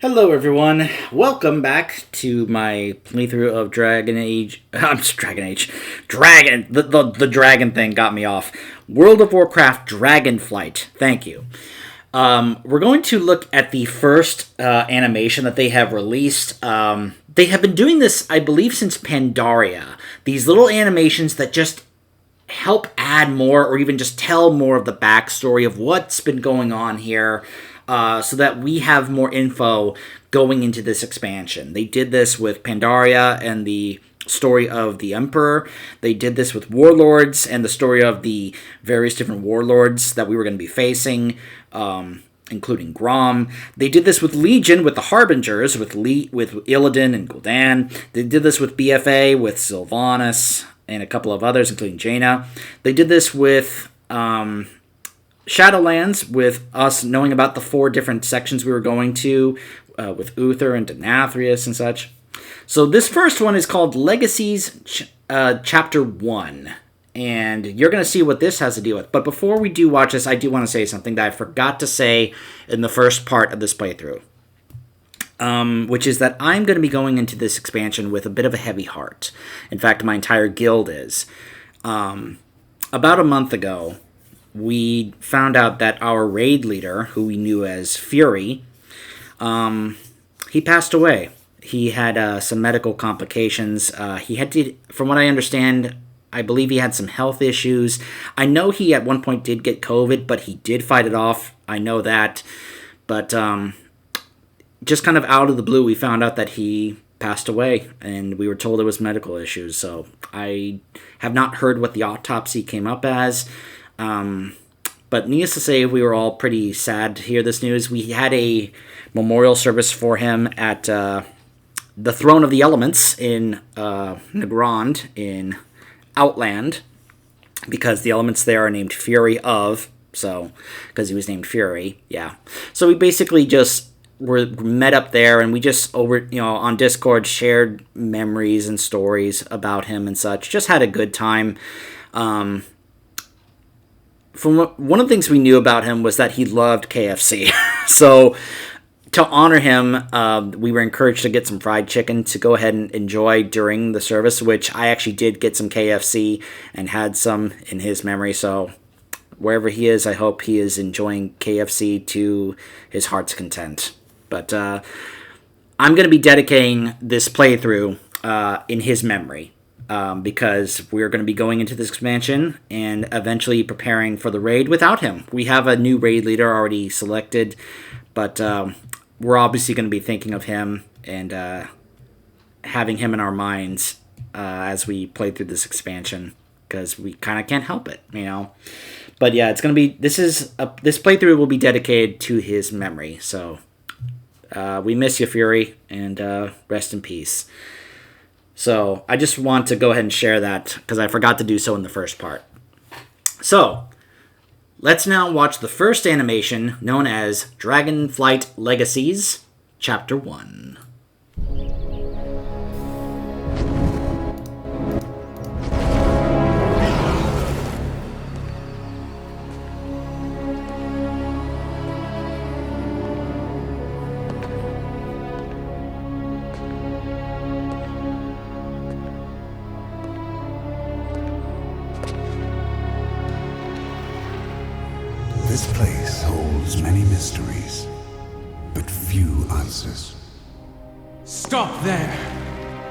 Hello, everyone. Welcome back to my playthrough of Dragon Age. I'm just Dragon Age. Dragon. The dragon thing got me off. World of Warcraft Dragonflight. Thank you. We're going to look at the first animation that they have released. They have been doing this, I believe, since Pandaria. These little animations that just help add more or even just tell more of the backstory of what's been going on here. So that we have more info going into this expansion. They did this with Pandaria and the story of the Emperor. They did this with Warlords and the story of the various different Warlords that we were going to be facing, including Grom. They did this with Legion, with the Harbingers, with Illidan and Gul'dan. They did this with BFA, with Sylvanas, and a couple of others, including Jaina. They did this with Shadowlands, with us knowing about the 4 different sections we were going to, with Uther and Denathrius and such. So this first one is called Legacies Chapter 1, and you're going to see what this has to deal with. But before we do watch this, I do want to say something that I forgot to say in the first part of this playthrough, which is that I'm going to be going into this expansion with a bit of a heavy heart. In fact, my entire guild is. About a month ago, we found out that our raid leader, who we knew as Fury, he passed away. He had some medical complications. He had to, from what I understand, I believe he had some health issues. I know he at one point did get COVID, but he did fight it off. I know that. But just kind of out of the blue, we found out that he passed away, and we were told it was medical issues. So I have not heard what the autopsy came up as. But needless to say, we were all pretty sad to hear this news. We had a memorial service for him at the Throne of the Elements in Nagrand in Outland, because the elements there are named Fury of, so, because he was named Fury, yeah. So we basically just were met up there, and we just on Discord shared memories and stories about him and such. Just had a good time. One of the things we knew about him was that he loved KFC. So to honor him, we were encouraged to get some fried chicken to go ahead and enjoy during the service, which I actually did get some KFC and had some in his memory. So wherever he is, I hope he is enjoying KFC to his heart's content. But I'm going to be dedicating this playthrough in his memory. Because we're going to be going into this expansion and eventually preparing for the raid without him. We have a new raid leader already selected, but we're obviously going to be thinking of him and having him in our minds as we play through this expansion, because we kind of can't help it, But yeah, it's going to be, this playthrough will be dedicated to his memory. So we miss you, Fury, and rest in peace. So I just want to go ahead and share that because I forgot to do so in the first part. So let's now watch the first animation known as Dragonflight Legacies, Chapter 1. This place holds many mysteries, but few answers. Stop there!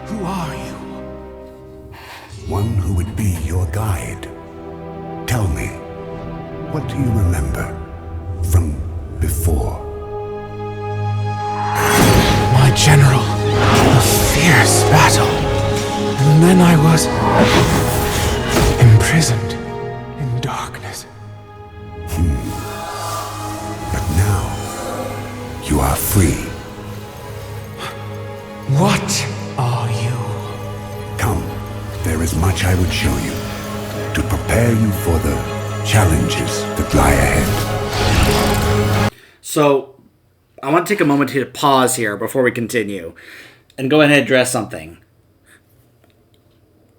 Who are you? One who would be your guide. Tell me, what do you remember from before? My general. A fierce battle. And then I was imprisoned in darkness. But now, you are free. What are you? Come, there is much I would show you to prepare you for the challenges that lie ahead. So, I want to take a moment to pause here before we continue and go ahead and address something.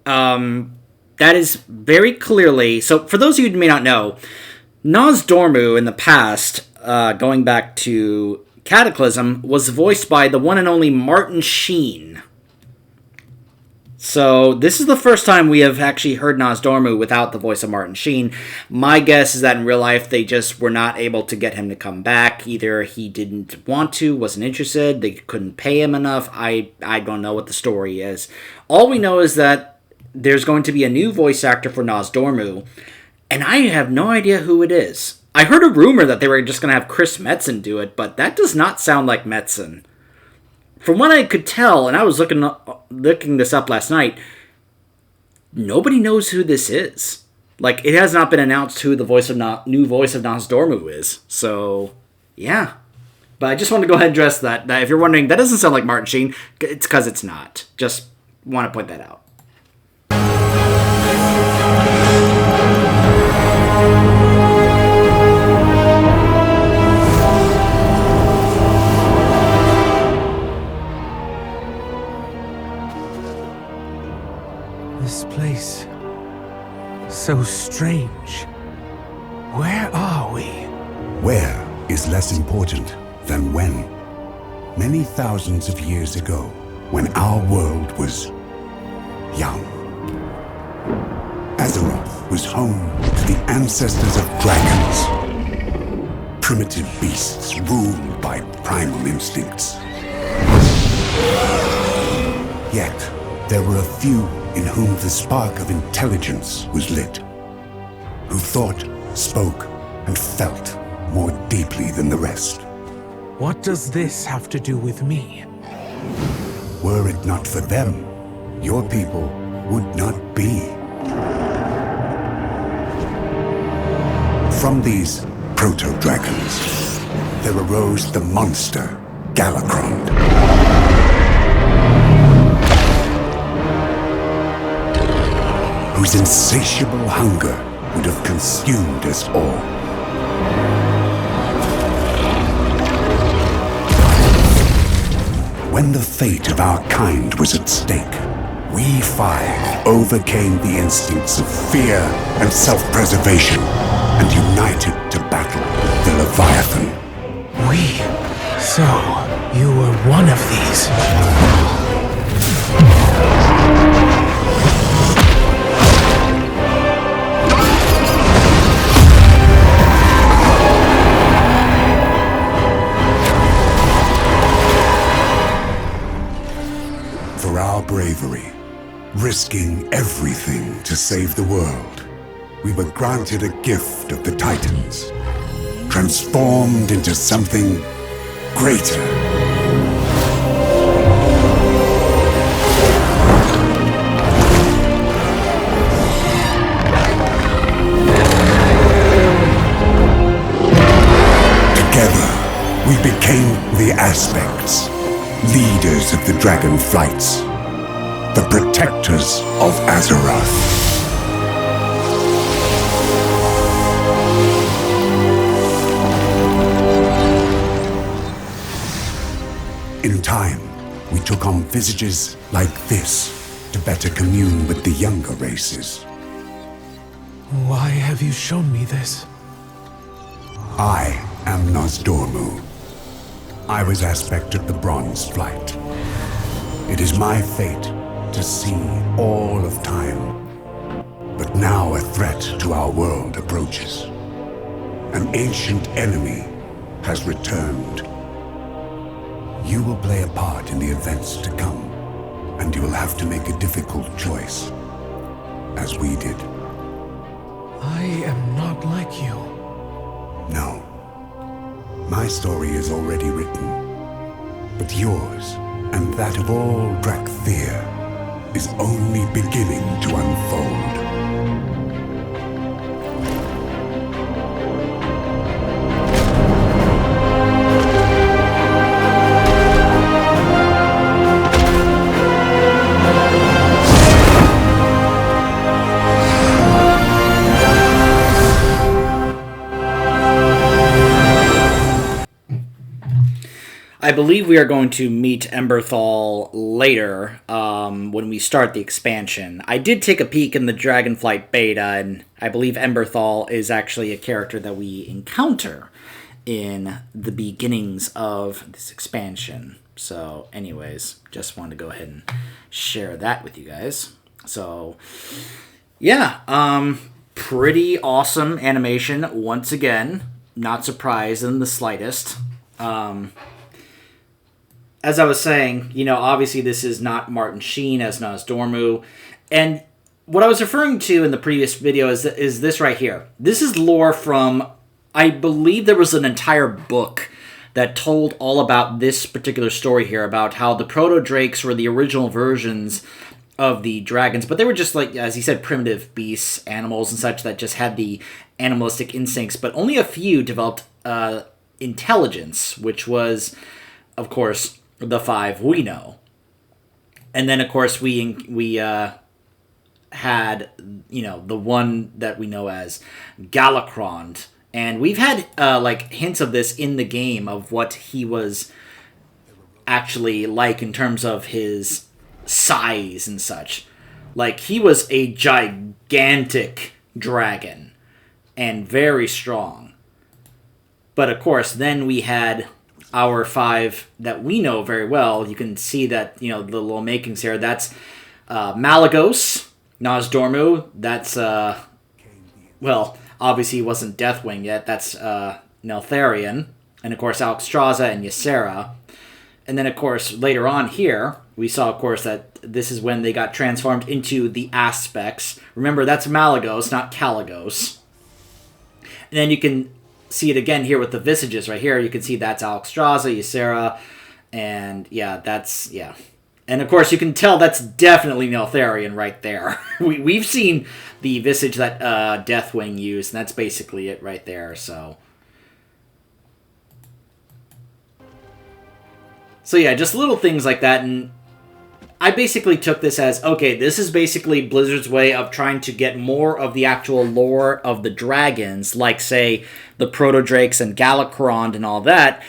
That is very clearly... So, for those of you who may not know, Nozdormu in the past, going back to Cataclysm was voiced by the one and only Martin Sheen. So this is the first time we have actually heard Nosdormu without the voice of Martin Sheen. My guess is that in real life they just were not able to get him to come back. Either he didn't want to, wasn't interested, they couldn't pay him enough. I don't know what the story is. All we know is that there's going to be a new voice actor for Nosdormu, and I have no idea who it is. I heard a rumor that they were just going to have Chris Metzen do it, but that does not sound like Metzen. From what I could tell, and I was looking this up last night, nobody knows who this is. Like, it has not been announced who the new voice of Nosdormu is. So, yeah. But I just want to go ahead and address that if you're wondering, that doesn't sound like Martin Sheen. It's because it's not. Just want to point that out. This place, so strange. Where are we? Where is less important than when. Many thousands of years ago, when our world was young, Azeroth was home to the ancestors of dragons. Primitive beasts ruled by primal instincts. Yet, there were a few in whom the spark of intelligence was lit, who thought, spoke, and felt more deeply than the rest. What does this have to do with me? Were it not for them, your people would not be. From these proto-dragons, there arose the monster, Galakrond. Whose insatiable hunger would have consumed us all. When the fate of our kind was at stake, we five overcame the instincts of fear and self-preservation and united to battle the Leviathan. We? So, you were one of these? For our bravery, risking everything to save the world, we were granted a gift of the Titans, transformed into something greater. Together, we became the Aspects, leaders of the Dragonflights, the protectors of Azeroth. In time, we took on visages like this to better commune with the younger races. Why have you shown me this? I am Nosdormu. I was aspect of the Bronze Flight. It is my fate to see all of time. But now a threat to our world approaches. An ancient enemy has returned. You will play a part in the events to come, and you will have to make a difficult choice, as we did. I am not like you. No. My story is already written, but yours, and that of all Drakthir, is only beginning to unfold. I believe we are going to meet Emberthal later when we start the expansion. I did take a peek in the Dragonflight beta, and I believe Emberthal is actually a character that we encounter in the beginnings of this expansion. So anyways, just wanted to go ahead and share that with you guys. So yeah, pretty awesome animation once again. Not surprised in the slightest. As I was saying, obviously this is not Martin Sheen as Nozdormu. And what I was referring to in the previous video is this right here. This is lore from, I believe there was an entire book that told all about this particular story here, about how the proto-drakes were the original versions of the dragons, but they were just like, as he said, primitive beasts, animals and such that just had the animalistic instincts, but only a few developed intelligence, which was, of course, the 5 we know. And then, of course, we had, the one that we know as Galakrond. And we've had, hints of this in the game of what he was actually like in terms of his size and such. Like, he was a gigantic dragon and very strong. But, of course, then we had our 5 that we know very well. You can see that, the little makings here. That's Malygos, Nozdormu. That's, obviously he wasn't Deathwing yet. That's Neltharion. And, of course, Alexstrasza and Ysera. And then, of course, later on here, we saw, of course, that this is when they got transformed into the aspects. Remember, that's Malygos, not Kalecgos. And then you can see it again here with the visages right here. You can see that's Alexstrasza, Ysera, and yeah. And of course, you can tell that's definitely Neltharion right there. We've seen the visage that Deathwing used, and that's basically it right there, So yeah, just little things like that, and I basically took this as, okay, this is basically Blizzard's way of trying to get more of the actual lore of the dragons, like, say, the Proto-Drakes and Galakrond and all that,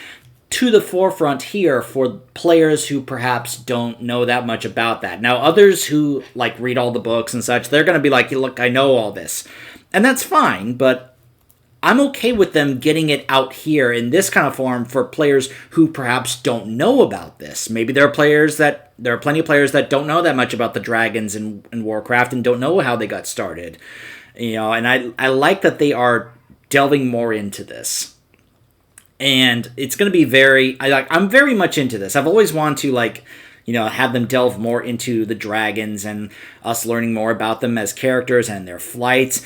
to the forefront here for players who perhaps don't know that much about that. Now, others who, read all the books and such, they're going to be like, look, I know all this. And that's fine, but I'm okay with them getting it out here in this kind of form for players who perhaps don't know about this. Maybe there are plenty of players that don't know that much about the dragons in Warcraft and don't know how they got started. And I like that they are delving more into this. And it's going to be I'm very much into this. I've always wanted to have them delve more into the dragons and us learning more about them as characters and their flights.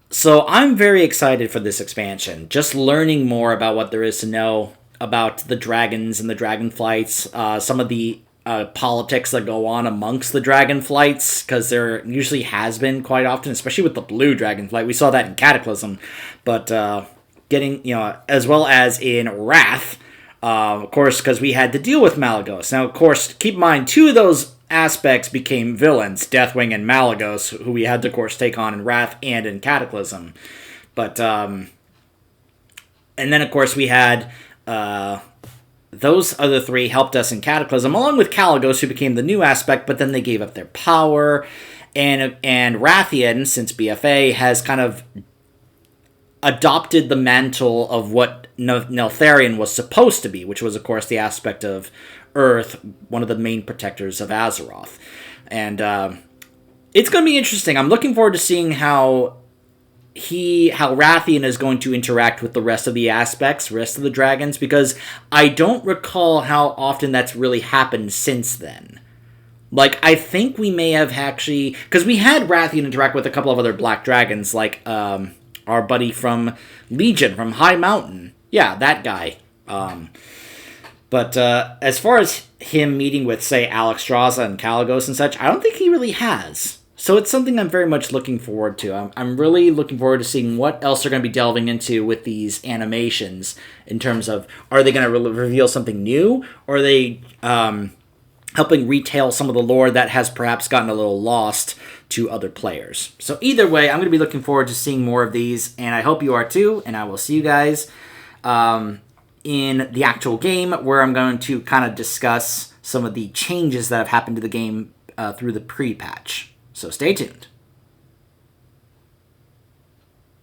So I'm very excited for this expansion. Just learning more about what there is to know about the dragons and the Dragonflights, some of the politics that go on amongst the Dragonflights, because there usually has been quite often, especially with the blue Dragonflight. We saw that in Cataclysm, but getting, as well as in Wrath, of course, because we had to deal with Malygos. Now, of course, keep in mind, 2 of those aspects became villains, Deathwing and Malygos, who we had to, of course, take on in Wrath and in Cataclysm. But, and then, of course, we had those other 3 helped us in Cataclysm, along with Kalecgos, who became the new aspect, but then they gave up their power. And Rathian, since BFA, has kind of adopted the mantle of what Neltharion was supposed to be, which was, of course, the aspect of Earth, one of the main protectors of Azeroth. And it's going to be interesting. I'm looking forward to seeing how Rathian is going to interact with the rest of the aspects, rest of the dragons, because I don't recall how often that's really happened since then. I think we may have actually, because we had Rathian interact with a couple of other black dragons, like our buddy from Legion, from High Mountain. Yeah, that guy. But as far as him meeting with, say, Alexstrasza and Kalecgos and such, I don't think he really has. So it's something I'm very much looking forward to. I'm really looking forward to seeing what else they're going to be delving into with these animations in terms of, are they going to reveal something new, or are they helping retell some of the lore that has perhaps gotten a little lost to other players. So either way, I'm going to be looking forward to seeing more of these, and I hope you are too, and I will see you guys in the actual game, where I'm going to kind of discuss some of the changes that have happened to the game through the pre-patch. So stay tuned.